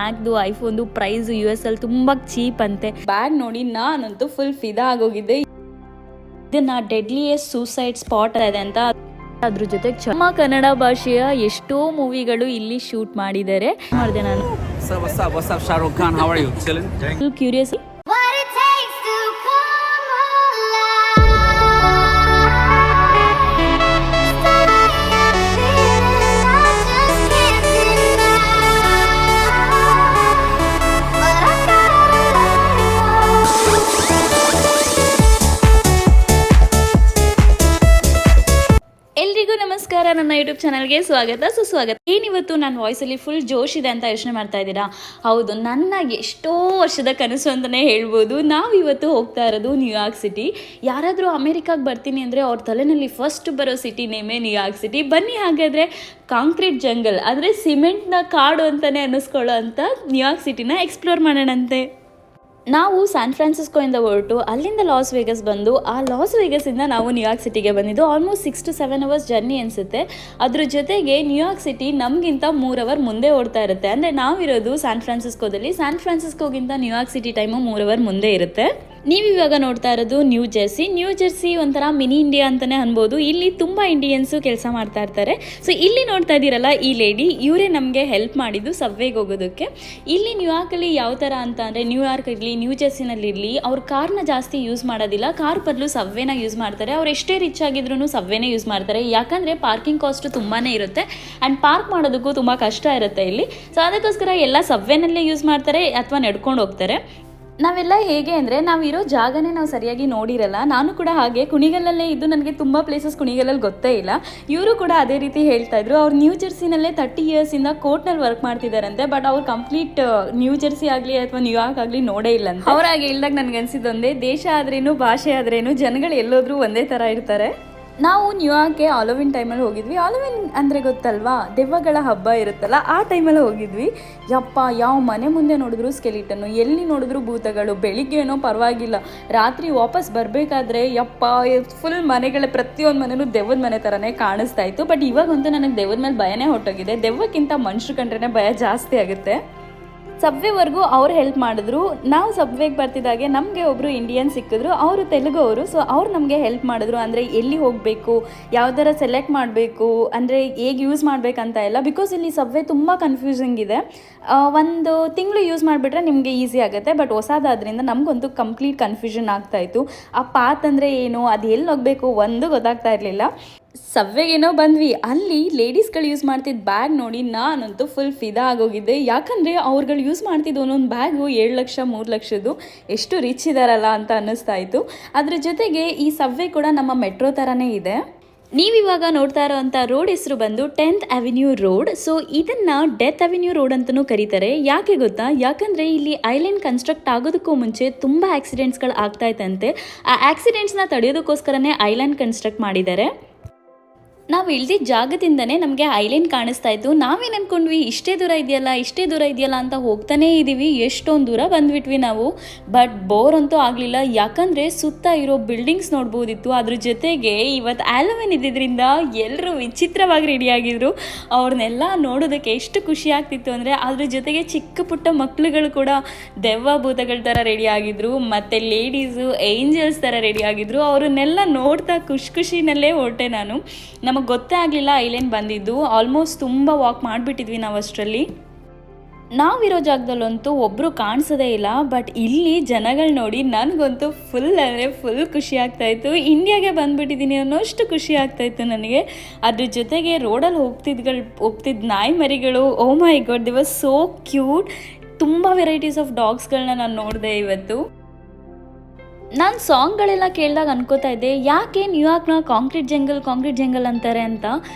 ಮ್ಯಾಕ್ದು ಐಫೋನ್ದು price US ಅಲ್ಲಿ ತುಂಬಾ cheap ಅಂತೆ. ಬ್ಯಾಗ್ ನೋಡಿ ನಾನಂತೂ ಫುಲ್ ಫಿದಾ ಆಗೋಗಿದ್ದೆ. ಇದನ್ನ ಡೆಡ್ಲಿಯೆಸ್ಟ್ ಸೂಸೈಡ್ ಸ್ಪಾಟ್ ಇದೆ ಅಂತ. ಅದ್ರ ಜೊತೆಗೆ ನಮ್ಮ ಕನ್ನಡ ಭಾಷೆಯ ಎಷ್ಟೋ ಮೂವಿಗಳು ಇಲ್ಲಿ ಶೂಟ್ ಮಾಡಿದ್ದಾರೆ. ಮಾಡಿದೆ ನಾನು. What's up, Shah Rukh Khan? How are you? Chilling? Curious. ಎಲ್ರಿಗೂ ನಮಸ್ಕಾರ, ನನ್ನ ಯೂಟ್ಯೂಬ್ ಚಾನಲ್ಗೆ ಸ್ವಾಗತ ಸುಸ್ವಾಗತ. ಏನಿವತ್ತು ನನ್ನ ವಾಯ್ಸಲ್ಲಿ ಫುಲ್ ಜೋಶ್ ಇದೆ ಅಂತ ಯೋಚನೆ ಮಾಡ್ತಾ ಇದ್ದೀರಾ? ಹೌದು, ನನ್ನ ಎಷ್ಟೋ ವರ್ಷದ ಕನಸು ಅಂತಲೇ ಹೇಳ್ಬೋದು. ನಾವಿವತ್ತು ಹೋಗ್ತಾ ಇರೋದು ನ್ಯೂಯಾರ್ಕ್ ಸಿಟಿ. ಯಾರಾದರೂ ಅಮೇರಿಕಾಗೆ ಬರ್ತೀನಿ ಅಂದರೆ ಅವ್ರ ತಲೆಯಲ್ಲಿ ಫಸ್ಟ್ ಬರೋ ಸಿಟಿ ನೇಮೇ ನ್ಯೂಯಾರ್ಕ್ ಸಿಟಿ. ಬನ್ನಿ ಹಾಗಾದರೆ ಕಾಂಕ್ರೀಟ್ ಜಂಗಲ್ ಅಂದರೆ ಸಿಮೆಂಟ್ನ ಕಾಡು ಅಂತಲೇ ಅನ್ನಿಸ್ಕೊಳ್ಳೋ ಅಂತ ನ್ಯೂಯಾರ್ಕ್ ಸಿಟಿನ ಎಕ್ಸ್ಪ್ಲೋರ್ ಮಾಡೋಣಂತೆ. ನಾವು ಸ್ಯಾನ್ ಫ್ರಾನ್ಸಿಸ್ಕೋಯಿಂದ ಹೊರಟು ಅಲ್ಲಿಂದ ಲಾಸ್ ವೇಗಸ್ ಬಂದು ಆ ಲಾಸ್ ವೇಗಸ್ಸಿಂದ ನಾವು ನ್ಯೂಯಾರ್ಕ್ ಸಿಟಿಗೆ ಬಂದಿದ್ದು. ಆಲ್ಮೋಸ್ಟ್ 6 to 7 hours ಜರ್ನಿ ಅನಿಸುತ್ತೆ. ಅದ್ರ ಜೊತೆಗೆ ನ್ಯೂಯಾರ್ಕ್ ಸಿಟಿ ನಮಗಿಂತ 3 hour ಮುಂದೆ ಓಡ್ತಾ ಇರುತ್ತೆ. ಅಂದರೆ ನಾವಿರೋದು San ಫ್ರಾನ್ಸಿಸ್ಕೋದಲ್ಲಿ. San ಫ್ರಾನ್ಸಿಸ್ಕೋಗಿಂತ New York city time 3 hour ಮುಂದೆ ಇರುತ್ತೆ. ನೀವಿವಾಗ ನೋಡ್ತಾ ಇರೋದು ನ್ಯೂ ಜೆರ್ಸಿ ಒಂಥರ ಮಿನಿ ಇಂಡಿಯಾ ಅಂತಲೇ ಅನ್ಬೋದು. ಇಲ್ಲಿ ತುಂಬ ಇಂಡಿಯನ್ಸು ಕೆಲಸ ಮಾಡ್ತಾ ಇರ್ತಾರೆ. ಸೊ ಇಲ್ಲಿ ನೋಡ್ತಾ ಇದ್ದೀರಲ್ಲ ಈ ಲೇಡಿ, ಇವರೇ ನಮಗೆ ಹೆಲ್ಪ್ ಮಾಡಿದ್ದು ಸಬ್ವೇಗೆ ಹೋಗೋದಕ್ಕೆ. ಇಲ್ಲಿ ನ್ಯೂಯಾರ್ಕಲ್ಲಿ ಯಾವ ಥರ ಅಂತ ಅಂದರೆ ನ್ಯೂಯಾರ್ಕ್ ಇರಲಿ ನ್ಯೂ ಜೆರ್ಸಿನಲ್ಲಿರಲಿ ಅವ್ರು ಕಾರ್ನ ಜಾಸ್ತಿ ಯೂಸ್ ಮಾಡೋದಿಲ್ಲ. ಕಾರ್ ಬದಲು ಸಬ್ವೇನ ಯೂಸ್ ಮಾಡ್ತಾರೆ. ಅವ್ರು ಎಷ್ಟೇ ರಿಚ್ ಆಗಿದ್ರೂ ಸಬ್ವೇನೇ ಯೂಸ್ ಮಾಡ್ತಾರೆ. ಯಾಕಂದರೆ ಪಾರ್ಕಿಂಗ್ ಕಾಸ್ಟು ತುಂಬಾ ಇರುತ್ತೆ ಆ್ಯಂಡ್ ಪಾರ್ಕ್ ಮಾಡೋದಕ್ಕೂ ತುಂಬ ಕಷ್ಟ ಇರುತ್ತೆ ಇಲ್ಲಿ. ಸೊ ಅದಕ್ಕೋಸ್ಕರ ಎಲ್ಲ ಸಬ್ವೇನಲ್ಲೇ ಯೂಸ್ ಮಾಡ್ತಾರೆ ಅಥವಾ ನಡ್ಕೊಂಡು ಹೋಗ್ತಾರೆ. ನಾವೆಲ್ಲ ಹೇಗೆ ಅಂದರೆ ನಾವಿರೋ ಜಾಗನೇ ನಾವು ಸರಿಯಾಗಿ ನೋಡಿರಲ್ಲ. ನಾನು ಕೂಡ ಹಾಗೆ ಕುಣಿಗಲ್ಲಲ್ಲೇ ಇದ್ದು ನನಗೆ ತುಂಬ ಪ್ಲೇಸಸ್ ಕುಣಿಗಲ್ಲಲ್ಲಿ ಗೊತ್ತೇ ಇಲ್ಲ. ಇವರು ಕೂಡ ಅದೇ ರೀತಿ ಹೇಳ್ತಾ ಇದ್ರು. ಅವ್ರು ನ್ಯೂ ಜೆರ್ಸಿನಲ್ಲೇ 30 yearsಯಿಂದ ಕೋರ್ಟ್ನಲ್ಲಿ ವರ್ಕ್ ಮಾಡ್ತಿದ್ದಾರಂತೆ. ಬಟ್ ಅವ್ರು ಕಂಪ್ಲೀಟ್ ನ್ಯೂ ಜೆರ್ಸಿ ಆಗಲಿ ಅಥವಾ ನ್ಯೂಯಾರ್ಕ್ ಆಗಲಿ ನೋಡೇ ಇಲ್ಲ ಅಂತ. ಅವ್ರಾಗೆ ಹೇಳ್ದಾಗ ನನಗೆ ಅನಿಸಿದ್ದೊಂದೇ, ದೇಶ ಆದ್ರೇನು ಭಾಷೆ ಆದ್ರೇನು ಜನಗಳು ಎಲ್ಲೋದ್ರೂ ಒಂದೇ ಥರ ಇರ್ತಾರೆ. ನಾವು ನ್ಯೂಯಾರ್ಕ್ಗೆ ಹಾಲೋವಿನ್ ಟೈಮಲ್ಲಿ ಹೋಗಿದ್ವಿ. ಹಾಲೋವಿನ್ ಅಂದರೆ ಗೊತ್ತಲ್ವಾ, ದೆವ್ವಗಳ ಹಬ್ಬ ಇರುತ್ತಲ್ಲ, ಆ ಟೈಮಲ್ಲಿ ಹೋಗಿದ್ವಿ. ಯಪ್ಪ, ಯಾವ ಮನೆ ಮುಂದೆ ನೋಡಿದ್ರು ಸ್ಕೆಲಿಟನ್ನು, ಎಲ್ಲಿ ನೋಡಿದ್ರು ಭೂತಗಳು. ಬೆಳಿಗ್ಗೆ ಏನೋ ಪರವಾಗಿಲ್ಲ, ರಾತ್ರಿ ವಾಪಸ್ ಬರಬೇಕಾದ್ರೆ ಯಪ್ಪ ಫುಲ್ ಮನೆಗಳ ಪ್ರತಿಯೊಂದು ಮನೆಯೂ ದೆವ್ವದ ಮನೆ ಥರನೇ ಕಾಣಿಸ್ತಾ ಇತ್ತು. ಬಟ್ ಇವಾಗಂತೂ ನನಗೆ ದೆವ್ವದ ಮೇಲೆ ಭಯನೇ ಹೊಟ್ಟೋಗಿದೆ. ದೆವ್ವಕ್ಕಿಂತ ಮನುಷ್ಯರು ಕಂಡ್ರೆ ಭಯ ಜಾಸ್ತಿ ಆಗುತ್ತೆ. ಸಬ್ವೇವರೆಗೂ ಅವ್ರು ಹೆಲ್ಪ್ ಮಾಡಿದ್ರು. ನಾವು ಸಬ್ವೇಗೆ ಬರ್ತಿದ್ದಾಗೆ ನಮಗೆ ಒಬ್ಬರು ಇಂಡಿಯನ್ ಸಿಕ್ಕಿದ್ರು. ಅವರು ತೆಲುಗು ಅವರು. ಸೊ ಅವ್ರು ನಮಗೆ ಹೆಲ್ಪ್ ಮಾಡಿದ್ರು. ಅಂದರೆ ಎಲ್ಲಿ ಹೋಗಬೇಕು, ಯಾವ ಥರ ಸೆಲೆಕ್ಟ್ ಮಾಡಬೇಕು, ಅಂದರೆ ಹೇಗೆ ಯೂಸ್ ಮಾಡಬೇಕಂತ ಎಲ್ಲ. ಬಿಕಾಸ್ ಇಲ್ಲಿ ಸಬ್ವೇ ತುಂಬ ಕನ್ಫ್ಯೂಸಿಂಗ್ ಇದೆ. ಒಂದು ತಿಂಗಳು ಯೂಸ್ ಮಾಡಿಬಿಟ್ರೆ ನಿಮಗೆ ಈಸಿ ಆಗುತ್ತೆ. ಬಟ್ ಹೊಸದಾದ್ರಿಂದ ನಮಗಂತೂ ಕಂಪ್ಲೀಟ್ ಕನ್ಫ್ಯೂಷನ್ ಆಗ್ತಾಯಿತ್ತು. ಆ ಪಾತ್ ಅಂದರೆ ಏನು, ಅದು ಎಲ್ಲಿ ಹೋಗಬೇಕು ಒಂದು ಗೊತ್ತಾಗ್ತಾ ಇರಲಿಲ್ಲ. ಸಬ್ವೇಗೇನೋ ಬಂದ್ವಿ. ಅಲ್ಲಿ ಲೇಡೀಸ್ಗಳು ಯೂಸ್ ಮಾಡ್ತಿದ್ದ ಬ್ಯಾಗ್ ನೋಡಿ ನಾನಂತೂ ಫುಲ್ ಫಿದಾ ಆಗೋಗಿದ್ದೆ. ಯಾಕಂದರೆ ಅವ್ರುಗಳು ಯೂಸ್ ಮಾಡ್ತಿದ್ದು ಒಂದೊಂದು ಬ್ಯಾಗು 7 ಲಕ್ಷ 3 ಲಕ್ಷದ್ದು. ಎಷ್ಟು ರಿಚ್ ಇದ್ದಾರಲ್ಲ ಅಂತ ಅನ್ನಿಸ್ತಾ ಇತ್ತು. ಅದ್ರ ಜೊತೆಗೆ ಈ ಸಬ್ವೇ ಕೂಡ ನಮ್ಮ ಮೆಟ್ರೋ ಥರನೇ ಇದೆ. ನೀವಿವಾಗ ನೋಡ್ತಾ ಇರೋವಂಥ ರೋಡ್ ಹೆಸರು ಬಂದು 10th Avenue ರೋಡ್. ಸೊ ಇದನ್ನು ಡೆತ್ ಅವೆನ್ಯೂ ರೋಡ್ ಅಂತಲೂ ಕರೀತಾರೆ. ಯಾಕೆ ಗೊತ್ತಾ? ಯಾಕಂದರೆ ಇಲ್ಲಿ ಐಲ್ಯಾಂಡ್ ಕನ್ಸ್ಟ್ರಕ್ಟ್ ಆಗೋದಕ್ಕೂ ಮುಂಚೆ ತುಂಬ ಆಕ್ಸಿಡೆಂಟ್ಸ್ಗಳು ಆಗ್ತಾಯಿತ್ತಂತೆ. ಆ ಆಕ್ಸಿಡೆಂಟ್ಸ್ನ ತಡೆಯೋದಕ್ಕೋಸ್ಕರನೇ ಐಲ್ಯಾಂಡ್ ಕನ್ಸ್ಟ್ರಕ್ಟ್ ಮಾಡಿದ್ದಾರೆ. ನಾವು ಇಳ್ದಿದ್ದ ಜಾಗದಿಂದನೇ ನಮಗೆ ಐಲ್ಯಾಂಡ್ ಕಾಣಿಸ್ತಾ ಇತ್ತು. ನಾವೇನು ಅಂದ್ಕೊಂಡ್ವಿ, ಇಷ್ಟೇ ದೂರ ಇದೆಯಲ್ಲ ಅಂತ ಹೋಗ್ತಾನೇ ಇದ್ದೀವಿ. ಎಷ್ಟೊಂದು ದೂರ ಬಂದುಬಿಟ್ವಿ ನಾವು. ಬಟ್ ಬೋರ್ ಅಂತೂ ಆಗಲಿಲ್ಲ. ಯಾಕಂದರೆ ಸುತ್ತ ಇರೋ ಬಿಲ್ಡಿಂಗ್ಸ್ ನೋಡ್ಬೋದಿತ್ತು. ಅದ್ರ ಜೊತೆಗೆ ಇವತ್ತು ಹ್ಯಾಲೋವಿನ್ ಇದ್ದಿದ್ದರಿಂದ ಎಲ್ಲರೂ ವಿಚಿತ್ರವಾಗಿ ರೆಡಿಯಾಗಿದ್ರು. ಅವ್ರನ್ನೆಲ್ಲ ನೋಡೋದಕ್ಕೆ ಎಷ್ಟು ಖುಷಿ ಆಗ್ತಿತ್ತು ಅಂದರೆ, ಅದ್ರ ಜೊತೆಗೆ ಚಿಕ್ಕ ಪುಟ್ಟ ಮಕ್ಕಳುಗಳು ಕೂಡ ದೆವ್ವ ಭೂತಗಳ ಥರ ರೆಡಿಯಾಗಿದ್ರು. ಮತ್ತು ಲೇಡೀಸು ಏಂಜಲ್ಸ್ ಥರ ರೆಡಿಯಾಗಿದ್ರು. ಅವ್ರನ್ನೆಲ್ಲ ನೋಡ್ತಾ ಖುಷಿನಲ್ಲೇ ಹೊರಟೆ ನಾನು. ನಮಗೆ ಗೊತ್ತೇ ಆಗಲಿಲ್ಲ ಐಲ್ಯಾಂಡ್ ಬಂದಿದ್ದು. ಆಲ್ಮೋಸ್ಟ್ ತುಂಬ ವಾಕ್ ಮಾಡಿಬಿಟ್ಟಿದ್ವಿ ನಾವು ಅಷ್ಟರಲ್ಲಿ. ನಾವಿರೋ ಜಾಗದಲ್ಲಂತೂ ಒಬ್ಬರು ಕಾಣಿಸೋದೇ ಇಲ್ಲ. ಬಟ್ ಇಲ್ಲಿ ಜನಗಳು ನೋಡಿ ನನಗಂತೂ ಫುಲ್ ಖುಷಿ ಆಗ್ತಾಯಿತ್ತು. ಇಂಡಿಯಾಗೆ ಬಂದುಬಿಟ್ಟಿದ್ದೀನಿ ಅನ್ನೋಷ್ಟು ಖುಷಿ ಆಗ್ತಾಯಿತ್ತು ನನಗೆ. ಅದ್ರ ಜೊತೆಗೆ ರೋಡಲ್ಲಿ ಹೋಗ್ತಿದ್ದ ನಾಯಿ ಮರಿಗಳು, oh my God, they was so cute. ತುಂಬ ವೆರೈಟೀಸ್ ಆಫ್ ಡಾಗ್ಸ್ಗಳನ್ನ ನಾನು ನೋಡಿದೆ ಇವತ್ತು. ನಾನು ಸಾಂಗ್ಗಳೆಲ್ಲ ಕೇಳಿದಾಗ ಅನ್ಕೋತಾ ಇದ್ದೆ, ಯಾಕೆ ನ್ಯೂಯಾರ್ಕ್ನ ಕಾಂಕ್ರೀಟ್ ಜಂಗಲ್ ಅಂತಾರೆ ಅಂತ.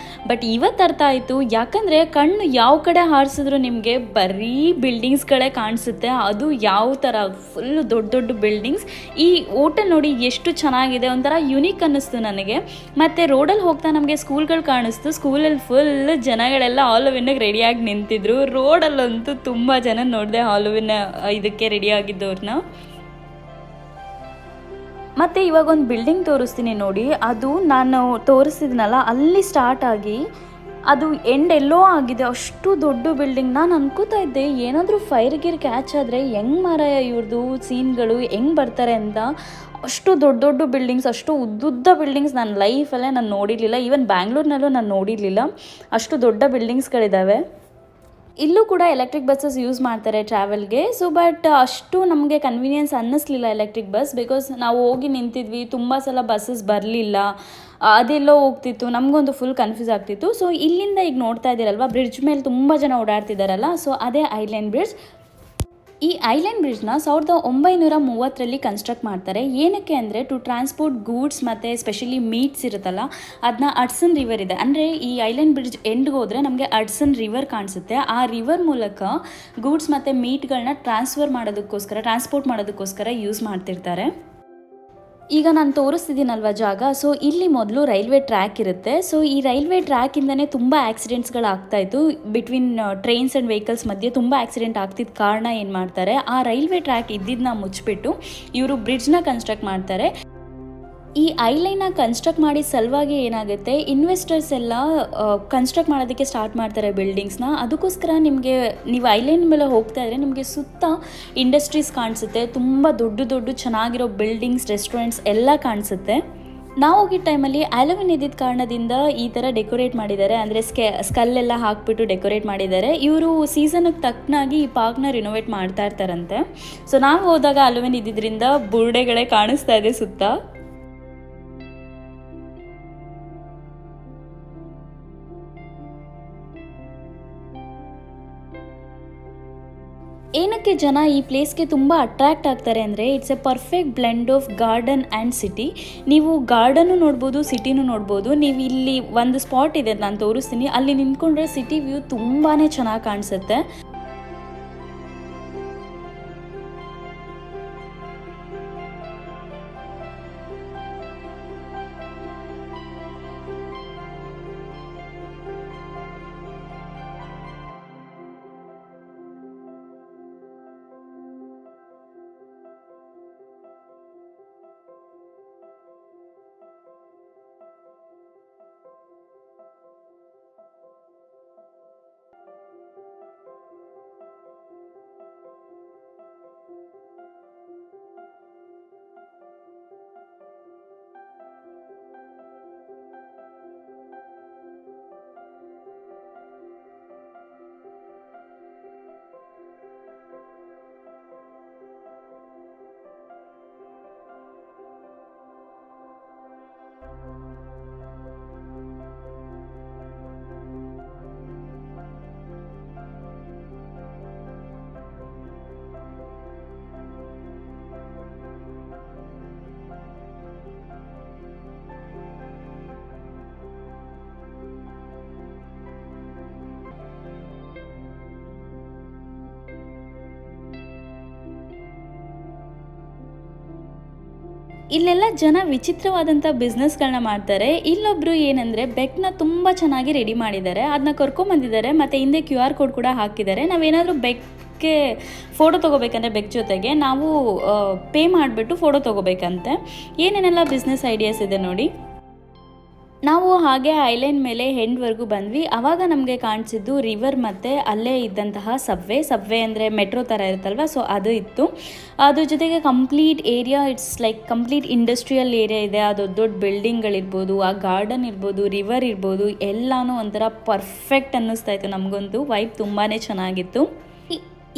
ಬಟ್ ಇವತ್ತು ಅರ್ಥ ಆಯಿತು. ಯಾಕಂದರೆ ಕಣ್ಣು ಯಾವ ಕಡೆ ಹಾರಿಸಿದ್ರು ನಿಮಗೆ ಬರೀ ಬಿಲ್ಡಿಂಗ್ಸ್ಗಳೇ ಕಾಣಿಸುತ್ತೆ. ಅದು ಯಾವ ಥರ ಫುಲ್ಲು ದೊಡ್ಡ ಬಿಲ್ಡಿಂಗ್ಸ್. ಈ ಹೋಟೆಲ್ ನೋಡಿ ಎಷ್ಟು ಚೆನ್ನಾಗಿದೆ, ಒಂಥರ ಯುನೀಕ್ ಅನ್ನಿಸ್ತು ನನಗೆ. ಮತ್ತು ರೋಡಲ್ಲಿ ಹೋಗ್ತಾ ನಮಗೆ ಸ್ಕೂಲ್ಗಳು ಕಾಣಿಸ್ತು. ಸ್ಕೂಲಲ್ಲಿ ಫುಲ್ ಜನಗಳೆಲ್ಲ ಹಾಲೋವಿನ್ಗೆ ರೆಡಿಯಾಗಿ ನಿಂತಿದ್ರು. ರೋಡಲ್ಲಂತೂ ತುಂಬ ಜನ ನೋಡಿದೆ ಹಾಲೋವಿನ್ ಇದಕ್ಕೆ ರೆಡಿಯಾಗಿದ್ದವ್ರನ್ನ. ಮತ್ತು ಇವಾಗ ಒಂದು ಬಿಲ್ಡಿಂಗ್ ತೋರಿಸ್ತೀನಿ ನೋಡಿ. ಅದು ನಾನು ತೋರಿಸಿದ್ನಲ್ಲ, ಅಲ್ಲಿ ಸ್ಟಾರ್ಟ್ ಆಗಿ ಅದು ಎಂಡ್ ಎಲ್ಲೋ ಆಗಿದೆ, ಅಷ್ಟು ದೊಡ್ಡ ಬಿಲ್ಡಿಂಗ್. ನಾನು ಅನ್ಕೋತಾ ಇದ್ದೆ ಏನಾದರೂ ಫೈರ್ ಗಿರ್ ಕ್ಯಾಚ್ ಆದರೆ ಹೆಂಗೆ ಮಾರಾಯ ಇವ್ರದ್ದು ಸೀನ್ಗಳು ಹೆಂಗೆ ಬರ್ತಾರೆ ಅಂತ. ಅಷ್ಟು ದೊಡ್ಡ ದೊಡ್ಡ ಬಿಲ್ಡಿಂಗ್ಸ್, ಅಷ್ಟು ಉದ್ದುದ್ದ ಬಿಲ್ಡಿಂಗ್ಸ್ ನನ್ನ ಲೈಫಲ್ಲೇ ನಾನು ನೋಡಿರಲಿಲ್ಲ. ಈವನ್ ಬ್ಯಾಂಗ್ಳೂರ್ನಲ್ಲೂ ನಾನು ನೋಡಿರಲಿಲ್ಲ, ಅಷ್ಟು ದೊಡ್ಡ ಬಿಲ್ಡಿಂಗ್ಸ್ಗಳಿದ್ದಾವೆ. ಇಲ್ಲೂ ಕೂಡ ಎಲೆಕ್ಟ್ರಿಕ್ ಬಸ್ಸಸ್ ಯೂಸ್ ಮಾಡ್ತಾರೆ ಟ್ರಾವೆಲ್ಗೆ. ಸೊ ಬಟ್ ಅಷ್ಟು ನಮಗೆ ಕನ್ವೀನಿಯನ್ಸ್ ಅನ್ನಿಸ್ಲಿಲ್ಲ ಎಲೆಕ್ಟ್ರಿಕ್ ಬಸ್, ಬಿಕಾಸ್ ನಾವು ಹೋಗಿ ನಿಂತಿದ್ವಿ, ತುಂಬ ಸಲ ಬಸ್ಸಸ್ ಬರಲಿಲ್ಲ, ಅದೆಲ್ಲೋ ಹೋಗ್ತಿತ್ತು, ನಮಗೊಂದು ಫುಲ್ ಕನ್ಫ್ಯೂಸ್ ಆಗ್ತಿತ್ತು. ಸೊ ಇಲ್ಲಿಂದ ಈಗ ನೋಡ್ತಾ ಇದ್ದೀರಲ್ವ, ಬ್ರಿಡ್ಜ್ ಮೇಲೆ ತುಂಬ ಜನ ಓಡಾಡ್ತಿದ್ದಾರಲ್ಲ, ಸೊ ಅದೇ ಐಲ್ಯಾಂಡ್ ಬ್ರಿಡ್ಜ್. ಈ ಐಲ್ಯಾಂಡ್ ಬ್ರಿಡ್ಜ್ನ 1930 ಕನ್ಸ್ಟ್ರಕ್ಟ್ ಮಾಡ್ತಾರೆ. ಏನಕ್ಕೆ ಅಂದರೆ ಟು ಟ್ರಾನ್ಸ್ಪೋರ್ಟ್ ಗೂಡ್ಸ್ ಮತ್ತು ಸ್ಪೆಷಲಿ ಮೀಟ್ಸ್ ಇರುತ್ತಲ್ಲ, ಅದನ್ನ ಹಡ್ಸನ್ ರಿವರ್ ಇದೆ. ಅಂದರೆ ಈ ಐಲ್ಯಾಂಡ್ ಬ್ರಿಡ್ಜ್ ಎಂಡ್ಗೆ ಹೋದರೆ ನಮಗೆ ಹಡ್ಸನ್ ರಿವರ್ ಕಾಣಿಸುತ್ತೆ. ಆ ರಿವರ್ ಮೂಲಕ ಗೂಡ್ಸ್ ಮತ್ತು ಮೀಟ್ಗಳನ್ನ ಟ್ರಾನ್ಸ್ಪೋರ್ಟ್ ಮಾಡೋದಕ್ಕೋಸ್ಕರ ಯೂಸ್ ಮಾಡ್ತಿರ್ತಾರೆ. ಈಗ ನಾನು ತೋರಿಸ್ತಿದ್ದೀನಲ್ವ ಜಾಗ, ಸೊ ಇಲ್ಲಿ ಮೊದಲು ರೈಲ್ವೆ ಟ್ರ್ಯಾಕ್ ಇರುತ್ತೆ. ಸೊ ಈ ರೈಲ್ವೆ ಟ್ರ್ಯಾಕಿಂದನೇ ತುಂಬ ಆಕ್ಸಿಡೆಂಟ್ಸ್ಗಳಾಗ್ತಾಯಿತ್ತು. ಬಿಟ್ವೀನ್ ಟ್ರೈನ್ಸ್ ಆ್ಯಂಡ್ ವೆಹಿಕಲ್ಸ್ ಮಧ್ಯೆ ತುಂಬ ಆಕ್ಸಿಡೆಂಟ್ ಆಗ್ತಿದ್ದ ಕಾರಣ ಏನು ಮಾಡ್ತಾರೆ, ಆ ರೈಲ್ವೆ ಟ್ರ್ಯಾಕ್ ಇದ್ದಿದ್ದನ್ನ ಮುಚ್ಚಿಬಿಟ್ಟು ಇವರು ಬ್ರಿಡ್ಜ್ನ ಕನ್ಸ್ಟ್ರಕ್ಟ್ ಮಾಡ್ತಾರೆ. ಈ ಐಲೈನ್ನ ಕನ್ಸ್ಟ್ರಕ್ಟ್ ಮಾಡಿದ ಸಲುವಾಗಿ ಏನಾಗುತ್ತೆ, ಇನ್ವೆಸ್ಟರ್ಸ್ ಎಲ್ಲ ಕನ್ಸ್ಟ್ರಕ್ಟ್ ಮಾಡೋದಕ್ಕೆ ಸ್ಟಾರ್ಟ್ ಮಾಡ್ತಾರೆ ಬಿಲ್ಡಿಂಗ್ಸ್ನ. ಅದಕ್ಕೋಸ್ಕರ ನೀವು ಐಲೈನ್ ಮೇಲೆ ಹೋಗ್ತಾ ಇದ್ರೆ ನಿಮಗೆ ಸುತ್ತ ಇಂಡಸ್ಟ್ರೀಸ್ ಕಾಣಿಸುತ್ತೆ, ತುಂಬ ದೊಡ್ಡ ಚೆನ್ನಾಗಿರೋ ಬಿಲ್ಡಿಂಗ್ಸ್, ರೆಸ್ಟೋರೆಂಟ್ಸ್ ಎಲ್ಲ ಕಾಣಿಸುತ್ತೆ. ನಾವು ಹೋಗಿದ್ದ ಟೈಮಲ್ಲಿ ಹ್ಯಾಲೋವಿನ್ ಇದ್ದಿದ್ದ ಕಾರಣದಿಂದ ಈ ಥರ ಡೆಕೋರೇಟ್ ಮಾಡಿದ್ದಾರೆ, ಅಂದರೆ ಸ್ಕಲ್ಲೆಲ್ಲ ಹಾಕ್ಬಿಟ್ಟು ಡೆಕೋರೇಟ್ ಮಾಡಿದ್ದಾರೆ. ಇವರು ಸೀಸನ್ಗೆ ತಕ್ಕನಾಗಿ ಈ ಪಾರ್ಕ್ನ ರಿನೋವೇಟ್ ಮಾಡ್ತಾ ಇರ್ತಾರಂತೆ. ಸೊ ನಾವು ಹೋದಾಗ ಹ್ಯಾಲೋವಿನ್ ಇದ್ದಿದ್ದರಿಂದ ಬುರ್ಡೆಗಳೇ ಕಾಣಿಸ್ತಾ ಇದೆ ಸುತ್ತ. ಏನಕ್ಕೆ ಜನ ಈ ಪ್ಲೇಸ್ಗೆ ತುಂಬ ಅಟ್ರ್ಯಾಕ್ಟ್ ಆಗ್ತಾರೆ ಅಂದರೆ, it's A perfect blend of garden and city. ನೀವು ಗಾರ್ಡನ್ನು ನೋಡ್ಬೋದು, ಸಿಟಿನೂ ನೋಡ್ಬೋದು. ನೀವು ಇಲ್ಲಿ ಒಂದು ಸ್ಪಾಟ್ ಇದೆ, ನಾನು ತೋರಿಸ್ತೀನಿ, ಅಲ್ಲಿ ನಿಂತ್ಕೊಂಡ್ರೆ ಸಿಟಿ ವ್ಯೂ ತುಂಬಾ ಚೆನ್ನಾಗಿ ಕಾಣಿಸುತ್ತೆ. ಇಲ್ಲೆಲ್ಲ ಜನ ವಿಚಿತ್ರವಾದಂಥ ಬಿಸ್ನೆಸ್ಗಳನ್ನ ಮಾಡ್ತಾರೆ. ಇಲ್ಲೊಬ್ರು ಏನಂದರೆ ಬೆಕ್ನ ತುಂಬ ಚೆನ್ನಾಗಿ ರೆಡಿ ಮಾಡಿದ್ದಾರೆ, ಅದನ್ನ ಕರ್ಕೊಂಬಂದಿದ್ದಾರೆ, ಮತ್ತು ಹಿಂದೆ QR ಕೋಡ್ ಕೂಡ ಹಾಕಿದ್ದಾರೆ. ನಾವೇನಾದರೂ ಬೆಕ್ಗೆ ಫೋಟೋ ತೊಗೋಬೇಕಂದ್ರೆ ಬೆಕ್ ಜೊತೆಗೆ ನಾವು ಪೇ ಮಾಡಿಬಿಟ್ಟು ಫೋಟೋ ತೊಗೋಬೇಕಂತೆ. ಏನೇನೆಲ್ಲ ಬಿಸ್ನೆಸ್ ಐಡಿಯಾಸ್ ಇದೆ ನೋಡಿ. ನಾವು ಹಾಗೆ ಐಲ್ಯಾಂಡ್ ಮೇಲೆ ಎಂಡ್ವರೆಗೂ ಬಂದ್ವಿ. ಆವಾಗ ನಮಗೆ ಕಾಣಿಸಿದ್ದು ರಿವರ್ ಮತ್ತು ಅಲ್ಲೇ ಇದ್ದಂತಹ ಸಬ್ವೆ ಅಂದರೆ ಮೆಟ್ರೋ ಥರ ಇರುತ್ತಲ್ವ, ಸೊ ಅದು ಇತ್ತು. ಅದ್ರ ಜೊತೆಗೆ complete area, it's like complete industrial area ಇದೆ. ಅದು ದೊಡ್ಡ ಬಿಲ್ಡಿಂಗ್ಗಳಿರ್ಬೋದು, ಆ ಗಾರ್ಡನ್ ಇರ್ಬೋದು, ರಿವರ್ ಇರ್ಬೋದು, ಎಲ್ಲನೂ ಒಂಥರ ಪರ್ಫೆಕ್ಟ್ ಅನ್ನಿಸ್ತಾ ಇತ್ತು ನಮಗಂತೂ. ವೈಬ್ ತುಂಬಾ ಚೆನ್ನಾಗಿತ್ತು.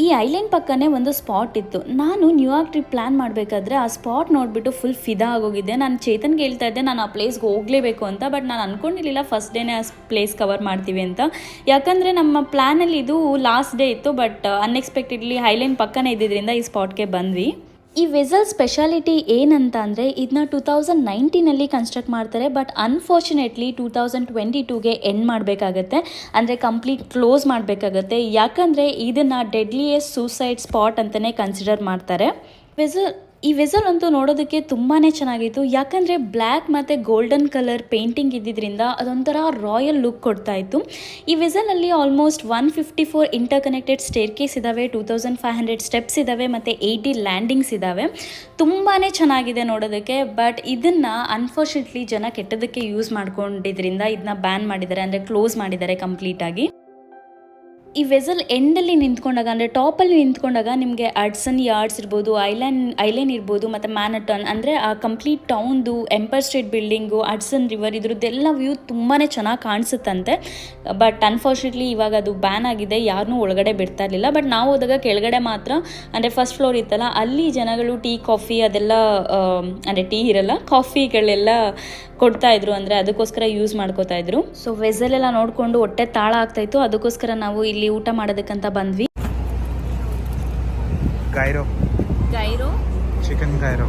ಈ ಐಲ್ಯಾಂಡ್ ಪಕ್ಕನೇ ಒಂದು ಸ್ಪಾಟ್ ಇತ್ತು. ನಾನು ನ್ಯೂಯಾರ್ಕ್ ಟ್ರಿಪ್ ಪ್ಲ್ಯಾನ್ ಮಾಡಬೇಕಾದ್ರೆ ಆ ಸ್ಪಾಟ್ ನೋಡಿಬಿಟ್ಟು ಫುಲ್ ಫಿದಾ ಆಗೋಗಿದ್ದೆ. ನಾನು ಚೇತನ್ಗೆ ಹೇಳ್ತಾ ಇದ್ದೆ ನಾನು ಆ ಪ್ಲೇಸ್ಗೆ ಹೋಗಲೇಬೇಕು ಅಂತ, ಬಟ್ ನಾನು ಅಂದ್ಕೊಂಡಿರಲಿಲ್ಲ ಫಸ್ಟ್ ಡೇನೇ ಆ ಪ್ಲೇಸ್ ಕವರ್ ಮಾಡ್ತೀವಿ ಅಂತ. ಯಾಕಂದರೆ ನಮ್ಮ ಪ್ಲ್ಯಾನಲ್ಲಿ ಇದು ಲಾಸ್ಟ್ ಡೇ ಇತ್ತು, ಬಟ್ ಅನ್ಎಕ್ಸ್ಪೆಕ್ಟೆಡ್ಲಿ ಐಲ್ಯಾಂಡ್ ಪಕ್ಕನೇ ಇದ್ದಿದ್ದರಿಂದ ಈ ಸ್ಪಾಟ್ಗೆ ಬಂದ್ವಿ. ಈ ವೆಸಲ್ ಸ್ಪೆಷಾಲಿಟಿ ಏನಂತ ಅಂದರೆ ಇದನ್ನ 2019 ಕನ್ಸ್ಟ್ರಕ್ಟ್ ಮಾಡ್ತಾರೆ, ಬಟ್ ಅನ್ಫಾರ್ಚುನೇಟ್ಲಿ 2022ಗೆ ಎಂಡ್ ಮಾಡಬೇಕಾಗತ್ತೆ, ಅಂದರೆ ಕಂಪ್ಲೀಟ್ ಕ್ಲೋಸ್ ಮಾಡಬೇಕಾಗತ್ತೆ. ಯಾಕಂದರೆ ಇದನ್ನು ಡೆಡ್ಲಿಯೆಸ್ಟ್ ಸೂಸೈಡ್ ಸ್ಪಾಟ್ ಅಂತಲೇ ಕನ್ಸಿಡರ್ ಮಾಡ್ತಾರೆ. ಈ ವೆಸಲ್ ಅಂತೂ ನೋಡೋದಕ್ಕೆ ತುಂಬಾ ಚೆನ್ನಾಗಿತ್ತು, ಯಾಕಂದರೆ ಬ್ಲ್ಯಾಕ್ ಮತ್ತು ಗೋಲ್ಡನ್ ಕಲರ್ ಪೇಂಟಿಂಗ್ ಇದ್ದಿದ್ದರಿಂದ ಅದೊಂಥರ ರಾಯಲ್ ಲುಕ್ ಕೊಡ್ತಾ ಇತ್ತು. ಈ ವೆಸಲಲ್ಲಿ almost 154 interconnected staircase ಇದ್ದಾವೆ, 2500 ಸ್ಟೆಪ್ಸ್ ಇದ್ದಾವೆ ಮತ್ತು 80 ಲ್ಯಾಂಡಿಂಗ್ಸ್ ಇದ್ದಾವೆ. ತುಂಬಾ ಚೆನ್ನಾಗಿದೆ ನೋಡೋದಕ್ಕೆ. ಬಟ್ ಇದನ್ನು ಅನ್ಫಾರ್ಚುನೇಟ್ಲಿ ಜನ ಕೆಟ್ಟದಕ್ಕೆ ಯೂಸ್ ಮಾಡ್ಕೊಂಡಿದ್ರಿಂದ ಇದನ್ನ ಬ್ಯಾನ್ ಮಾಡಿದ್ದಾರೆ, ಅಂದರೆ ಕ್ಲೋಸ್ ಮಾಡಿದ್ದಾರೆ ಕಂಪ್ಲೀಟಾಗಿ. ಈ ವೆಸಲ್ ಎಂಡಲ್ಲಿ ನಿಂತ್ಕೊಂಡಾಗ, ಅಂದರೆ ಟಾಪಲ್ಲಿ ನಿಂತ್ಕೊಂಡಾಗ ನಿಮಗೆ ಅಡ್ಸನ್ ಯಾರ್ಡ್ಸ್ ಇರ್ಬೋದು, ಐಲ್ಯಾಂಡ್ ಇರ್ಬೋದು, ಮತ್ತು ಮ್ಯಾನಟನ್, ಅಂದರೆ ಆ ಕಂಪ್ಲೀಟ್ ಟೌನ್ದು, Empire State Building, Hudson River, ಇದ್ರದ್ದೆಲ್ಲ ವ್ಯೂ ತುಂಬಾ ಚೆನ್ನಾಗಿ ಕಾಣಿಸುತ್ತಂತೆ. ಬಟ್ ಅನ್ಫಾರ್ಚುನೇಟ್ಲಿ ಇವಾಗ ಅದು ಬ್ಯಾನ್ ಆಗಿದೆ, ಯಾರನ್ನೂ ಒಳಗಡೆ ಬಿಡ್ತಾ ಇರಲಿಲ್ಲ. ಬಟ್ ನಾವು ಹೋದಾಗ ಕೆಳಗಡೆ ಮಾತ್ರ, ಅಂದರೆ ಫಸ್ಟ್ ಫ್ಲೋರ್ ಇತ್ತಲ್ಲ, ಅಲ್ಲಿ ಜನಗಳು ಟೀ ಕಾಫಿ ಅದೆಲ್ಲ, ಅಂದರೆ ಟೀ ಇರಲ್ಲ, ಕಾಫಿಗಳೆಲ್ಲ ಕೊಡ್ತಾಯಿದ್ರು, ಅಂದರೆ ಅದಕ್ಕೋಸ್ಕರ ಯೂಸ್ ಮಾಡ್ಕೋತಾ ಇದ್ರು. ಸೊ ವೆಸಲೆಲ್ಲ ನೋಡಿಕೊಂಡು ಹೊಟ್ಟೆ ತಾಳ ಆಗ್ತಾಯಿತ್ತು, ಅದಕ್ಕೋಸ್ಕರ ನಾವು ಇಲ್ಲಿ ಊಟ ಮಾಡೋದಕ್ಕಂತ ಬಂದ್ವಿ. Gyro chicken gyro.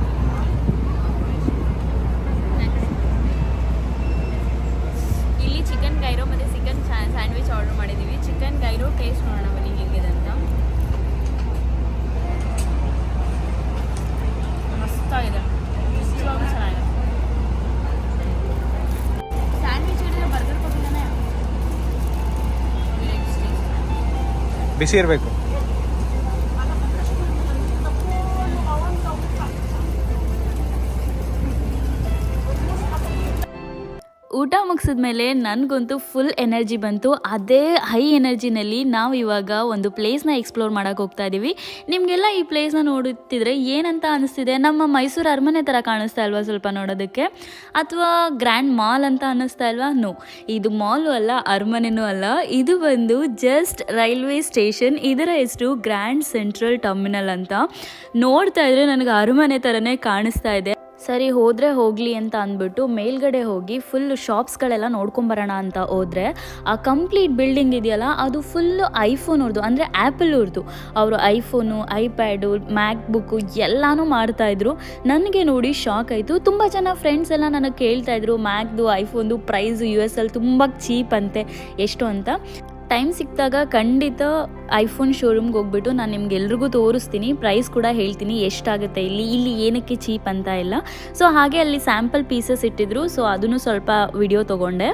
ಇಲ್ಲಿ ಚಿಕನ್ ಗೈರೋ ಮತ್ತು ಚಿಕನ್ ಸ್ಯಾಂಡ್ವಿಚ್ ಆರ್ಡರ್ ಮಾಡಿದ್ದೀವಿ. ಚಿಕನ್ ಗೈರೋ ಟೇಸ್ಟ್ ನೋಡೋಣ ಬನ್ನಿ ಹೇಗಿದೆ ಅಂತ. ಮಸ್ತಾಗಿದೆ, ಇಷ್ಟವಾಗೂ ಚೆನ್ನಾಗಿದೆ. ಸ್ಯಾಂಡ್ವಿಚ್ ಹಿಡಿದ್ರೆ ಬರ್ಗರ್ ಕೊಟ್ಟಿದ್ದಾನೆ, ಬಿಸಿ ಇರಬೇಕು. ಊಟ ಮುಗಿಸಿದ್ಮೇಲೆ ನನಗಂತೂ ಫುಲ್ ಎನರ್ಜಿ ಬಂತು. ಅದೇ ಹೈ ಎನರ್ಜಿನಲ್ಲಿ ನಾವು ಇವಾಗ ಒಂದು ಪ್ಲೇಸ್ನ ಎಕ್ಸ್ಪ್ಲೋರ್ ಮಾಡೋಕೆ ಹೋಗ್ತಾ ಇದ್ದೀವಿ. ನಿಮಗೆಲ್ಲ ಈ ಪ್ಲೇಸ್ನ ನೋಡುತ್ತಿದ್ರೆ ಏನಂತ ಅನಿಸ್ತಿದೆ? ನಮ್ಮ ಮೈಸೂರು ಅರಮನೆ ಥರ ಕಾಣಿಸ್ತಾ ಇಲ್ವಾ ಸ್ವಲ್ಪ ನೋಡೋದಕ್ಕೆ? ಅಥವಾ ಗ್ರ್ಯಾಂಡ್ ಮಾಲ್ ಅಂತ ಅನ್ನಿಸ್ತಾ ಇಲ್ವಾ? ನೋ, ಇದು ಮಾಲು ಅಲ್ಲ, ಅರಮನೆನೂ ಅಲ್ಲ. ಇದು ಬಂದು ಜಸ್ಟ್ ರೈಲ್ವೆ ಸ್ಟೇಷನ್. ಇದರ ಹೆಸರು ಗ್ರ್ಯಾಂಡ್ ಸೆಂಟ್ರಲ್ ಟರ್ಮಿನಲ್ ಅಂತ. ನೋಡ್ತಾ ಇದ್ರೆ ನನಗೆ ಅರಮನೆ ಥರನೇ ಕಾಣಿಸ್ತಾ ಇದೆ. ಸರಿ ಹೋದರೆ ಹೋಗಲಿ ಅಂತ ಅಂದ್ಬಿಟ್ಟು ಮೇಲ್ಗಡೆ ಹೋಗಿ ಫುಲ್ ಶಾಪ್ಸ್ಗಳೆಲ್ಲ ನೋಡ್ಕೊಂಬರೋಣ ಅಂತ ಹೋದರೆ, ಆ ಕಂಪ್ಲೀಟ್ ಬಿಲ್ಡಿಂಗ್ ಇದೆಯಲ್ಲ, ಅದು ಫುಲ್ಲು ಐಫೋನ್ ಅವ್ರದ್ದು, ಅಂದರೆ ಆ್ಯಪಲ್ ಅವ್ರದ್ದು. ಅವರು ಐಫೋನು, ಐಪ್ಯಾಡು, ಮ್ಯಾಕ್ ಬುಕ್ಕು ಎಲ್ಲನೂ ಮಾಡ್ತಾಯಿದ್ರು. ನನಗೆ ನೋಡಿ ಶಾಕ್ ಆಯಿತು. ತುಂಬ ಜನ ಫ್ರೆಂಡ್ಸ್ ಎಲ್ಲ ನನಗೆ ಕೇಳ್ತಾಯಿದ್ರು ಮ್ಯಾಕ್ದು, ಐಫೋನ್ದು ಪ್ರೈಸು US ಅಲ್ಲಿ ತುಂಬ ಚೀಪ್ ಅಂತೆ, ಎಷ್ಟು ಅಂತ. ಟೈಮ್ ಸಿಕ್ಕಿದಾಗ ಖಂಡಿತ ಐಫೋನ್ ಶೋರೂಮ್ಗೆ ಹೋಗ್ಬಿಟ್ಟು ನಾನು ನಿಮ್ಗೆಲ್ರಿಗೂ ತೋರಿಸ್ತೀನಿ, ಪ್ರೈಸ್ ಕೂಡ ಹೇಳ್ತೀನಿ ಎಷ್ಟಾಗುತ್ತೆ ಇಲ್ಲಿ ಏನಕ್ಕೆ ಚೀಪ್ ಅಂತ ಎಲ್ಲ. ಸೊ ಹಾಗೆ ಅಲ್ಲಿ ಸ್ಯಾಂಪಲ್ ಪೀಸಸ್ ಇಟ್ಟಿದ್ರು, ಸೊ ಅದನ್ನು ಸ್ವಲ್ಪ ವಿಡಿಯೋ ತೊಗೊಂಡೆ.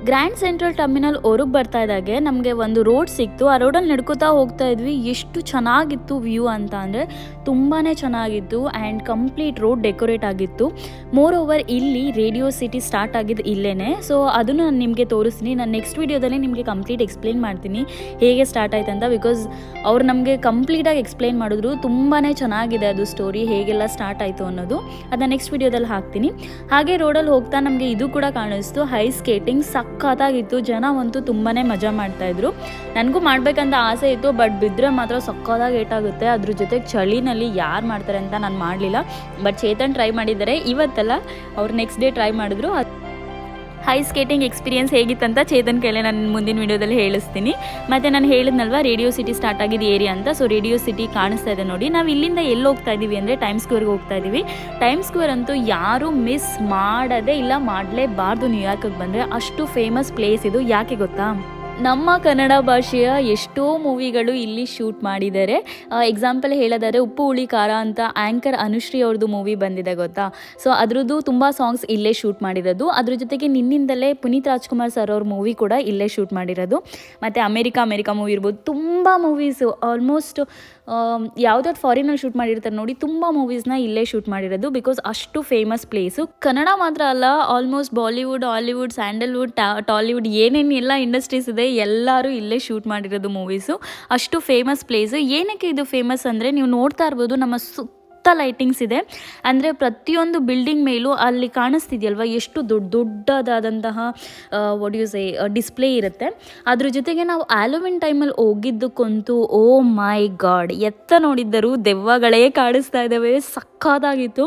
ಗ್ರ್ಯಾಂಡ್ ಸೆಂಟ್ರಲ್ ಟರ್ಮಿನಲ್ ಹೊರಗೆ ಬರ್ತಾ ಇದ್ದಾಗೆ ನಮಗೆ ಒಂದು ರೋಡ್ ಸಿಕ್ತು. ಆ ರೋಡಲ್ಲಿ ನಡ್ಕೋತಾ ಹೋಗ್ತಾ ಇದ್ವಿ. ಎಷ್ಟು ಚೆನ್ನಾಗಿತ್ತು ವ್ಯೂ ಅಂತ ಅಂದರೆ ತುಂಬಾ ಚೆನ್ನಾಗಿತ್ತು. ಆ್ಯಂಡ್ ಕಂಪ್ಲೀಟ್ ರೋಡ್ ಡೆಕೋರೇಟ್ ಆಗಿತ್ತು. ಮೋರ್ ಓವರ್ ಇಲ್ಲಿ ರೇಡಿಯೋ ಸಿಟಿ ಸ್ಟಾರ್ಟ್ ಆಗಿದ್ದು ಇಲ್ಲೇ. ಸೊ ಅದನ್ನು ನಾನು ನಿಮಗೆ ತೋರಿಸ್ತೀನಿ. ನಾನು ನೆಕ್ಸ್ಟ್ ವೀಡಿಯೋದಲ್ಲಿ ನಿಮಗೆ ಕಂಪ್ಲೀಟ್ ಎಕ್ಸ್ಪ್ಲೇನ್ ಮಾಡ್ತೀನಿ ಹೇಗೆ ಸ್ಟಾರ್ಟ್ ಆಯ್ತು ಅಂತ. ಬಿಕಾಸ್ ಅವ್ರು ನಮಗೆ ಕಂಪ್ಲೀಟಾಗಿ ಎಕ್ಸ್ಪ್ಲೇನ್ ಮಾಡಿದ್ರು. ತುಂಬಾ ಚೆನ್ನಾಗಿದೆ ಅದು ಸ್ಟೋರಿ, ಹೇಗೆಲ್ಲ ಸ್ಟಾರ್ಟ್ ಆಯಿತು ಅನ್ನೋದು. ಅದನ್ನ ನೆಕ್ಸ್ಟ್ ವೀಡಿಯೋದಲ್ಲಿ ಹಾಕ್ತೀನಿ. ಹಾಗೆ ರೋಡಲ್ಲಿ ಹೋಗ್ತಾ ನಮಗೆ ಇದು ಕೂಡ ಕಾಣಿಸ್ತು, ಹೈ ಸ್ಕೇಟಿಂಗ್. ಸಕ್ಕತ್ತಾಗಿತ್ತು. ಜನ ಅಂತೂ ತುಂಬಾ ಮಜಾ ಮಾಡ್ತಾಯಿದ್ರು. ನನಗೂ ಮಾಡಬೇಕಂತ ಆಸೆ ಇತ್ತು, ಬಟ್ ಬಿದ್ದರೆ ಮಾತ್ರ ಸಕ್ಕತ್ತಾಗಿ ಏಟಾಗುತ್ತೆ. ಅದ್ರ ಜೊತೆಗೆ ಚಳಿನಲ್ಲಿ ಯಾರು ಮಾಡ್ತಾರೆ ಅಂತ ನಾನು ಮಾಡಲಿಲ್ಲ. ಬಟ್ ಚೇತನ್ ಟ್ರೈ ಮಾಡಿದ್ದಾರೆ ಇವತ್ತಲ್ಲ, ಅವ್ರು ನೆಕ್ಸ್ಟ್ ಡೇ ಟ್ರೈ ಮಾಡಿದ್ರು. ಹೈ ಸ್ಕೇಟಿಂಗ್ ಎಕ್ಸ್ಪೀರಿಯನ್ಸ್ ಹೇಗಿತ್ತಂತ ಚೇತನ್ ಕೈಲೇ ನಾನು ಮುಂದಿನ ವೀಡಿಯೋದಲ್ಲಿ ಹೇಳಿಸ್ತೀನಿ. ಮತ್ತು ನಾನು ಹೇಳಿದ್ನಲ್ವ ರೇಡಿಯೋ ಸಿಟಿ ಸ್ಟಾರ್ಟ್ ಆಗಿದ್ದು ಏರಿಯಾ ಅಂತ. ಸೊ ರೇಡಿಯೋ ಸಿಟಿ ಕಾಣಿಸ್ತಾ ಇದೆ ನೋಡಿ. ನಾವು ಇಲ್ಲಿಂದ ಎಲ್ಲಿ ಹೋಗ್ತಾ ಇದ್ದೀವಿ ಅಂದರೆ ಟೈಮ್ ಸ್ಕ್ವೇರ್ಗೆ ಹೋಗ್ತಾ ಇದ್ದೀವಿ. ಟೈಮ್ ಸ್ಕ್ವೇರ್ ಅಂತೂ ಯಾರೂ ಮಿಸ್ ಮಾಡೋದೇ ಇಲ್ಲ, ಮಾಡಲೇಬಾರ್ದು. ನ್ಯೂಯಾರ್ಕಿಗೆ ಬಂದರೆ ಅಷ್ಟು ಫೇಮಸ್ ಪ್ಲೇಸ್ ಇದು. ಯಾಕೆ ಗೊತ್ತಾ? ನಮ್ಮ ಕನ್ನಡ ಭಾಷೆಯ ಎಷ್ಟೋ ಮೂವಿಗಳು ಇಲ್ಲಿ ಶೂಟ್ ಮಾಡಿದ್ದಾರೆ. ಎಕ್ಸಾಂಪಲ್ ಹೇಳೋದಾದರೆ ಉಪ್ಪು ಹುಳಿ ಖಾರ ಅಂತ ಆ್ಯಂಕರ್ ಅನುಶ್ರೀ ಅವ್ರದ್ದು ಮೂವಿ ಬಂದಿದೆ ಗೊತ್ತಾ? ಸೊ ಅದ್ರದ್ದು ತುಂಬ ಸಾಂಗ್ಸ್ ಇಲ್ಲೇ ಶೂಟ್ ಮಾಡಿರೋದು. ಅದ್ರ ಜೊತೆಗೆ ನಿನ್ನಿಂದಲೇ ಪುನೀತ್ ರಾಜ್ಕುಮಾರ್ ಸರ್ ಅವ್ರ ಮೂವಿ ಕೂಡ ಇಲ್ಲೇ ಶೂಟ್ ಮಾಡಿರೋದು. ಮತ್ತು ಅಮೇರಿಕಾ ಮೂವಿ ಇರ್ಬೋದು, ತುಂಬ ಮೂವೀಸು ಆಲ್ಮೋಸ್ಟ್ ಯಾವುದಾದ್ರು ಫಾರಿನಲ್ಲಿ ಶೂಟ್ ಮಾಡಿರ್ತಾರೆ ನೋಡಿ, ತುಂಬ ಮೂವೀಸ್ನ ಇಲ್ಲೇ ಶೂಟ್ ಮಾಡಿರೋದು. ಬಿಕಾಸ್ ಅಷ್ಟು ಫೇಮಸ್ ಪ್ಲೇಸು. ಕನ್ನಡ ಮಾತ್ರ ಅಲ್ಲ, almost Bollywood, Hollywood, Sandalwood, Tollywood ಏನೇನೆಲ್ಲ ಇಂಡಸ್ಟ್ರೀಸ್ ಇದೆ ಎಲ್ಲರೂ ಇಲ್ಲೇ ಶೂಟ್ ಮಾಡಿರೋದು ಮೂವೀಸು. ಅಷ್ಟು ಫೇಮಸ್ ಪ್ಲೇಸು. ಏನಕ್ಕೆ ಇದು ಫೇಮಸ್ ಅಂದರೆ ನೀವು ನೋಡ್ತಾ ಇರ್ಬೋದು, ನಮ್ಮ ಲೈಟಿಂಗ್ಸ್ ಇದೆ. ಅಂದರೆ ಪ್ರತಿಯೊಂದು ಬಿಲ್ಡಿಂಗ್ ಮೇಲೂ ಅಲ್ಲಿ ಕಾಣಿಸ್ತಿದೆಯಲ್ವ ಎಷ್ಟು ದೊಡ್ಡದಾದಂತಹ ಡಿಸ್ಪ್ಲೇ ಇರುತ್ತೆ. ಅದ್ರ ಜೊತೆಗೆ ನಾವು ಹ್ಯಾಲೋವಿನ್ ಟೈಮಲ್ಲಿ ಹೋಗಿದ್ದಕ್ಕಂತೂ ಓ ಮೈ ಗಾಡ್, ಎತ್ತ ನೋಡಿದ್ದರೂ ದೆವ್ವಗಳೇ ಕಾಣಿಸ್ತಾ ಇದ್ದಾವೆ. ಸಕ್ಕತ್ತಾಗಿತ್ತು.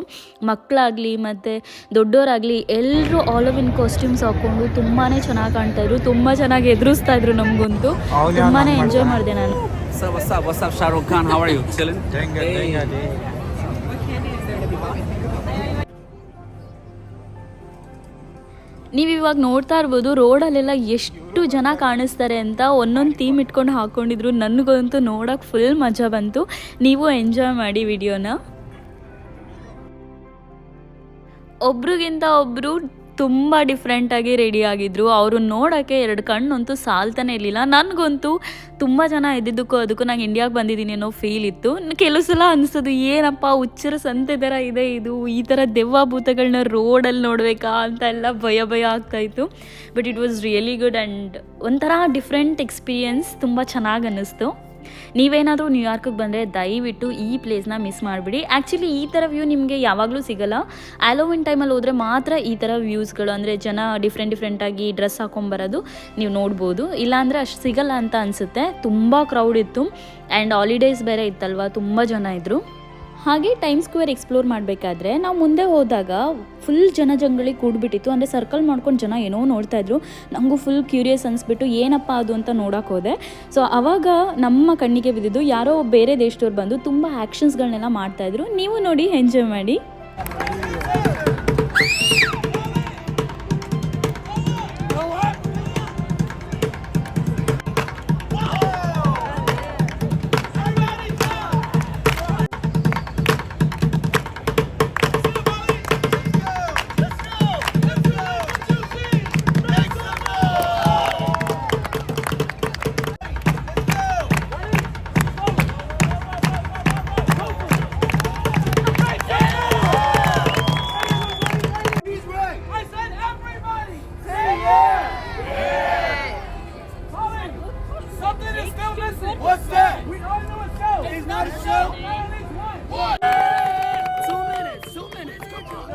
ಮಕ್ಕಳಾಗಲಿ ಮತ್ತು ದೊಡ್ಡವರಾಗಲಿ ಎಲ್ಲರೂ ಹ್ಯಾಲೋವಿನ್ ಕಾಸ್ಟ್ಯೂಮ್ಸ್ ಹಾಕ್ಕೊಂಡು ತುಂಬಾ ಚೆನ್ನಾಗಿ ಕಾಣ್ತಾಯಿದ್ರು. ತುಂಬ ಚೆನ್ನಾಗಿ ಎದುರಿಸ್ತಾ ಇದ್ರು. ನಮಗಂತೂ ತುಂಬಾ ಎಂಜಾಯ್ ಮಾಡಿದೆ ನಾನು. What's up, Shah Rukh Khan? How are you? Chilling? ನೀವು ಇವಾಗ ನೋಡ್ತಾ ಇರ್ಬೋದು ರೋಡಲ್ಲೆಲ್ಲ ಎಷ್ಟು ಜನ ಕಾಣಿಸ್ತಾರೆ ಅಂತ ಒಂದೊಂದು ಥೀಮ್ ಇಟ್ಕೊಂಡು ಹಾಕ್ಕೊಂಡಿದ್ರು. ನನಗಂತೂ ನೋಡೋಕೆ ಫುಲ್ ಮಜಾ ಬಂತು. ನೀವು ಎಂಜಾಯ್ ಮಾಡಿ ವಿಡಿಯೋನ. ಒಬ್ರಿಗಿಂತ ಒಬ್ಬರು ತುಂಬ ಡಿಫ್ರೆಂಟಾಗಿ ರೆಡಿ ಆಗಿದ್ರು. ಅವರು ನೋಡೋಕ್ಕೆ 2 ಕಣ್ಣಂತೂ ಸಾಲ್ತಾನೆ ಇರಲಿಲ್ಲ. ನನಗಂತೂ ತುಂಬ ಜನ ಇದ್ದಿದ್ದಕ್ಕೂ ಅದಕ್ಕೂ ನಂಗೆ ಇಂಡಿಯಾಗೆ ಬಂದಿದ್ದೀನಿ ಅನ್ನೋ ಫೀಲ್ ಇತ್ತು. ಕೆಲವು ಸಲ ಅನಿಸೋದು ಏನಪ್ಪ ಹುಚ್ಚರ ಸಂತೆ ಥರ ಇದೆ ಇದು, ಈ ಥರ ದೆವ್ವ ಭೂತಗಳನ್ನ ರೋಡಲ್ಲಿ ನೋಡಬೇಕಾ ಅಂತ ಎಲ್ಲ ಭಯ ಆಗ್ತಾಯಿತ್ತು. But it was really good and ಒಂಥರ ಡಿಫ್ರೆಂಟ್ ಎಕ್ಸ್ಪೀರಿಯನ್ಸ್. ತುಂಬ ಚೆನ್ನಾಗಿ ಅನ್ನಿಸ್ತು. ನೀವೇನಾದರೂ ನ್ಯೂಯಾರ್ಕಿಗೆ ಬಂದರೆ ದಯವಿಟ್ಟು ಈ ಪ್ಲೇಸ್ನ ಮಿಸ್ ಮಾಡಿಬಿಡಿ. ಆ್ಯಕ್ಚುಲಿ ಈ ಥರ ವ್ಯೂ ನಿಮಗೆ ಯಾವಾಗಲೂ ಸಿಗೋಲ್ಲ. ಹ್ಯಾಲೋವಿನ್ ಟೈಮಲ್ಲಿ ಹೋದರೆ ಮಾತ್ರ ಈ ಥರ ವ್ಯೂಸ್ಗಳು, ಅಂದರೆ ಜನ ಡಿಫ್ರೆಂಟಾಗಿ ಡ್ರೆಸ್ ಹಾಕೊಂಬರೋದು ನೀವು ನೋಡ್ಬೋದು. ಇಲ್ಲಾಂದರೆ ಅಷ್ಟು ಸಿಗಲ್ಲ ಅಂತ ಅನಿಸುತ್ತೆ. ತುಂಬ ಕ್ರೌಡ್ ಇತ್ತು ಆ್ಯಂಡ್ ಹಾಲಿಡೇಸ್ ಬೇರೆ ಇತ್ತಲ್ವ, ತುಂಬ ಜನ ಇದ್ದರು. ಹಾಗೆ ಟೈಮ್ ಸ್ಕ್ವೇರ್ ಎಕ್ಸ್ಪ್ಲೋರ್ ಮಾಡಬೇಕಾದ್ರೆ ನಾವು ಮುಂದೆ ಹೋದಾಗ ಫುಲ್ ಜಂಗಳಿ ಕೂಡ್ಬಿಟ್ಟಿತ್ತು. ಅಂದರೆ ಸರ್ಕಲ್ ಮಾಡ್ಕೊಂಡು ಜನ ಏನೋ ನೋಡ್ತಾಯಿದ್ರು. ನನಗೂ ಫುಲ್ ಕ್ಯೂರಿಯಸ್ ಅನಿಸ್ಬಿಟ್ಟು ಏನಪ್ಪ ಅದು ಅಂತ ನೋಡೋಕೆ ಹೋದೆ. ಸೊ ಆವಾಗ ನಮ್ಮ ಕಣ್ಣಿಗೆ ಬಿದ್ದಿದ್ದು ಯಾರೋ ಬೇರೆ ದೇಶದವ್ರು ಬಂದು ತುಂಬ ಆ್ಯಕ್ಷನ್ಸ್ಗಳನ್ನೆಲ್ಲ ಮಾಡ್ತಾಯಿದ್ರು. ನೀವು ನೋಡಿ ಎಂಜಾಯ್ ಮಾಡಿ. What's that? We all know a show. It's not a show. What? 2 minutes. 2 minutes. Come on.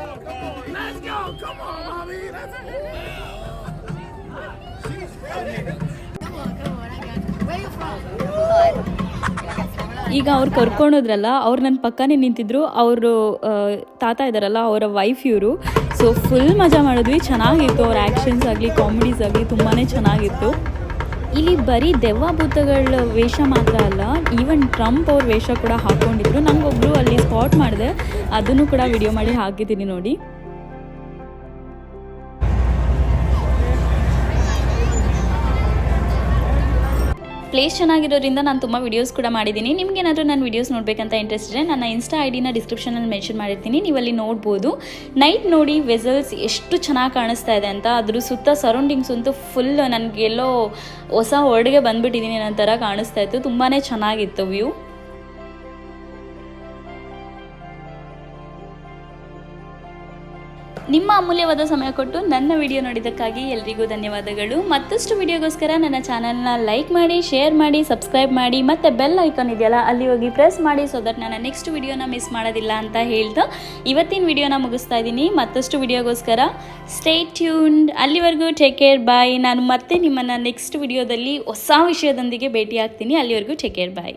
Let's go. Come on, mommy. Let's go. She's ready. Come on. I got you. Where you from? ಈಗ ಅವ್ರು ಕರ್ಕೊಂಡೋದ್ರಲ್ಲ, ಅವ್ರು ನನ್ನ ಪಕ್ಕನೇ ನಿಂತಿದ್ರು. ಅವರು ತಾತ ಇದ್ದಾರಲ್ಲ, ಅವರ wife ಇವರು. ಸೊ ಫುಲ್ ಮಜಾ ಮಾಡಿದ್ವಿ. ಚೆನ್ನಾಗಿತ್ತು. ಅವ್ರ ಆ್ಯಕ್ಷನ್ಸ್ ಆಗಲಿ ಕಾಮಿಡೀಸ್ ಆಗಲಿ ತುಂಬಾ ಚೆನ್ನಾಗಿತ್ತು. ಇಲ್ಲಿ ಬರೀ ದೆವ್ವ ಭೂತಗಳ ವೇಷ ಮಾತ್ರ ಅಲ್ಲ, ಈವನ್ ಟ್ರಂಪ್ ಅವ್ರ ವೇಷ ಕೂಡ ಹಾಕ್ಕೊಂಡಿದ್ರು. ನನಗೊಬ್ಬರು ಅಲ್ಲಿ ಸ್ಪಾಟ್ ಮಾಡಿದೆ, ಅದನ್ನು ಕೂಡ ವಿಡಿಯೋ ಮಾಡಿ ಹಾಕಿದ್ದೀನಿ ನೋಡಿ. ಪ್ಲೇಸ್ ಚೆನ್ನಾಗಿರೋದ್ರಿಂದ ನಾನು ತುಂಬ ವೀಡಿಯೋಸ್ ಕೂಡ ಮಾಡಿದ್ದೀನಿ. ನಿಮಗೇನಾದರೂ ನಾನು ವೀಡಿಯೋಸ್ ನೋಡಬೇಕಂತ ಇಂಟ್ರೆಸ್ಟ್ ಇದ್ದರೆ ನನ್ನ ಇನ್ಸ್ಟಾ ಐಡಿನ ಡಿಸ್ಕ್ರಿಪ್ಷನಲ್ಲಿ ಮೆನ್ಷನ್ ಮಾಡಿರ್ತೀನಿ, ನೀವಲ್ಲಿ ನೋಡ್ಬೋದು. ನೈಟ್ ನೋಡಿ ವೆಸಲ್ಸ್ ಎಷ್ಟು ಚೆನ್ನಾಗಿ ಕಾಣಿಸ್ತಾ ಇದೆ ಅಂತ. ಅದ್ರ ಸುತ್ತ ಸರೌಂಡಿಂಗ್ಸ್ ಅಂತೂ ಫುಲ್ ನನಗೆಲ್ಲೋ ಹೊಸ ಹೊರಡಿಗೆ ಬಂದುಬಿಟ್ಟಿದ್ದೀನಿ ಅನ್ನೋ ಥರ ಕಾಣಿಸ್ತಾ ಇತ್ತು. ತುಂಬಾ ಚೆನ್ನಾಗಿತ್ತು ವ್ಯೂ. ನಿಮ್ಮ ಅಮೂಲ್ಯವಾದ ಸಮಯ ಕೊಟ್ಟು ನನ್ನ ವಿಡಿಯೋ ನೋಡಿದ್ದಕ್ಕಾಗಿ ಎಲ್ರಿಗೂ ಧನ್ಯವಾದಗಳು. ಮತ್ತಷ್ಟು ವಿಡಿಯೋಗೋಸ್ಕರ ನನ್ನ ಚಾನಲ್ನ ಲೈಕ್ ಮಾಡಿ, ಶೇರ್ ಮಾಡಿ, ಸಬ್ಸ್ಕ್ರೈಬ್ ಮಾಡಿ, ಮತ್ತು ಬೆಲ್ ಐಕಾನ್ ಇದೆಯಲ್ಲ ಅಲ್ಲಿ ಹೋಗಿ ಪ್ರೆಸ್ ಮಾಡಿ, ಸೊ ದಟ್ ನಾನು ನೆಕ್ಸ್ಟ್ ವಿಡಿಯೋನ ಮಿಸ್ ಮಾಡೋದಿಲ್ಲ ಅಂತ ಹೇಳ್ತಾ ಇವತ್ತಿನ ವಿಡಿಯೋನ ಮುಗಿಸ್ತಾ ಇದ್ದೀನಿ. ಮತ್ತಷ್ಟು ವಿಡಿಯೋಗೋಸ್ಕರ ಸ್ಟೇ ಟ್ಯೂನ್ಡ್. ಅಲ್ಲಿವರೆಗೂ ಟೇಕ್ ಕೇರ್, ಬಾಯ್. ನಾನು ಮತ್ತೆ ನಿಮ್ಮನ್ನು ನೆಕ್ಸ್ಟ್ ವಿಡಿಯೋದಲ್ಲಿ ಹೊಸ ವಿಷಯದೊಂದಿಗೆ ಭೇಟಿ ಆಗ್ತೀನಿ. ಅಲ್ಲಿವರೆಗೂ ಟೇಕ್ ಕೇರ್, ಬಾಯ್.